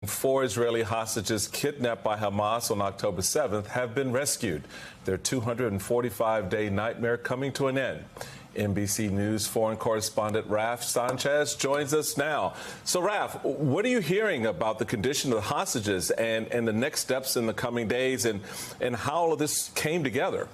4 Israeli hostages kidnapped by Hamas on October 7th have been rescued. Their 245-day nightmare coming to an end. NBC News foreign correspondent Raf Sanchez joins us now. So, Raf, what are you hearing about the condition of the hostages and the next steps in the coming days and how all of this came together?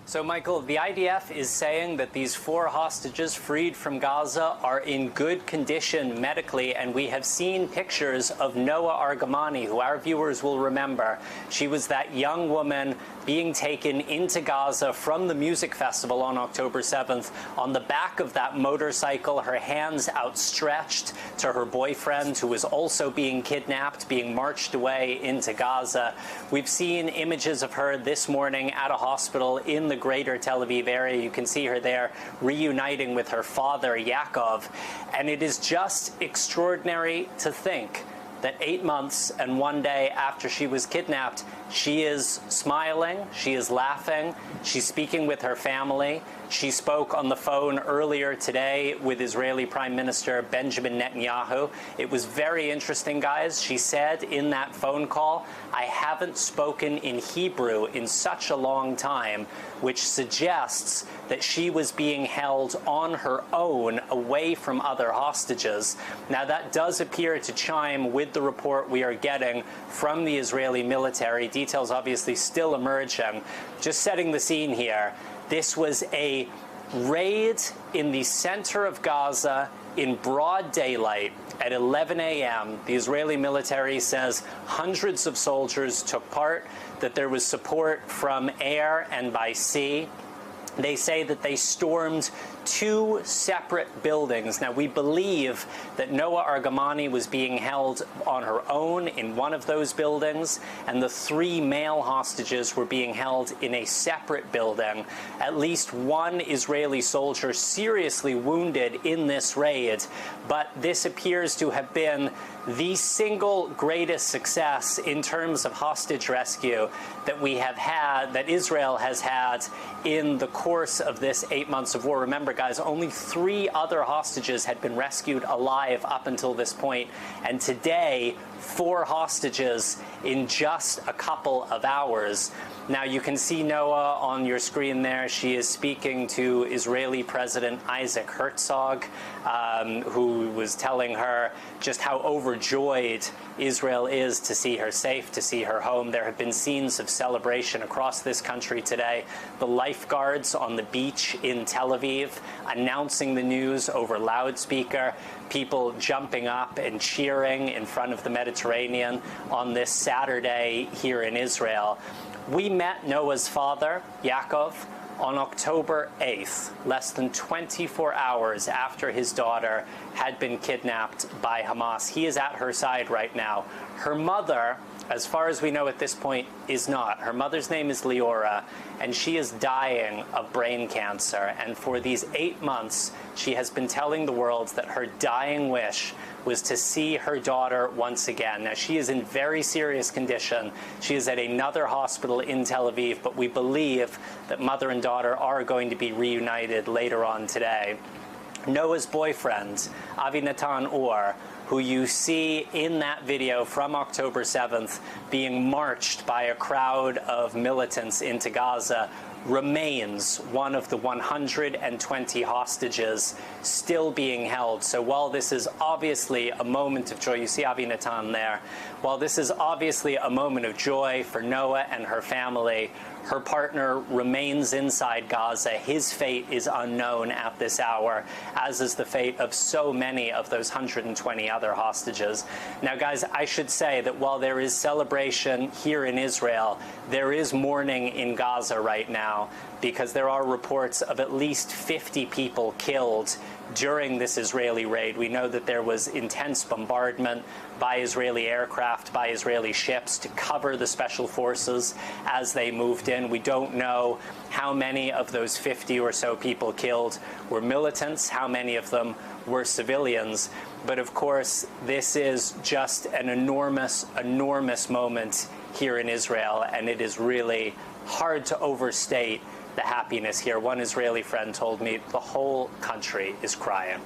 So, Michael, the IDF is saying that these 4 hostages freed from Gaza are in good condition medically, and we have seen pictures of Noa Agramani, who our viewers will remember. She was that young woman being taken into Gaza from the music festival on October 7th on the back of that motorcycle, her hands outstretched to her boyfriend, who was also being kidnapped, being marched away into Gaza. We've seen images of her this morning at a hospital in the greater Tel Aviv area. You can see her there reuniting with her father, Yaakov. And it is just extraordinary to think that 8 months and 1 day after she was kidnapped, she is smiling, she is laughing, she's speaking with her family. She spoke on the phone earlier today with Israeli Prime Minister Benjamin Netanyahu. It was very interesting, guys. She said in that phone call, "I haven't spoken in Hebrew in such a long time," which suggests that she was being held on her own away from other hostages. Now, that does appear to chime with the report we are getting from the Israeli military. Details obviously still emerging. Just setting the scene here. This was a raid in the center of Gaza in broad daylight at 11 a.m. The Israeli military says hundreds of soldiers took part, that there was support from air and by sea. They say that they stormed 2 separate buildings. Now, we believe that Noa Agramani was being held on her own in one of those buildings, and the 3 male hostages were being held in a separate building. At least 1 Israeli soldier seriously wounded in this raid, but this appears to have been the single greatest success in terms of hostage rescue that we have had, that Israel has had in the course of this 8 months of war. Remember, guys, only 3 other hostages had been rescued alive up until this point, and today 4 hostages in just a couple of hours. Now, you can see Noa on your screen there. She is speaking to Israeli President Isaac Herzog, who was telling her just how overjoyed Israel is to see her safe, to see her home. There have been scenes of celebration across this country today. The lifeguards on the beach in Tel Aviv announcing the news over loudspeaker, people jumping up and cheering in front of the Mediterranean on this Saturday here in Israel. We met Noah's father, Yaakov, on October 8th, less than 24 hours after his daughter had been kidnapped by Hamas. He is at her side right now. Her mother, as far as we know at this point, is not. Her mother's name is Leora, and she is dying of brain cancer. And for these 8 months, she has been telling the world that her dying wish was to see her daughter once again. Now, she is in very serious condition. She is at another hospital in Tel Aviv, but we believe that mother and daughter are going to be reunited later on today. Noah's boyfriend, Avinatan Or, who you see in that video from October 7th being marched by a crowd of militants into Gaza, remains one of the 120 hostages still being held. So while this is obviously a moment of joy, you see Avinatan there, while this is obviously a moment of joy for Noa and her family, her partner remains inside Gaza. His fate is unknown at this hour, as is the fate of so many of those 120 other hostages. Now, guys, I should say that while there is celebration here in Israel, there is mourning in Gaza right now, because there are reports of at least 50 people killed during this Israeli raid. We know that there was intense bombardment by Israeli aircraft, by Israeli ships to cover the special forces as they moved in. We don't know how many of those 50 or so people killed were militants, how many of them were civilians. But of course, this is just an enormous, enormous moment here in Israel, and it is really hard to overstate the happiness here. One Israeli friend told me the whole country is crying.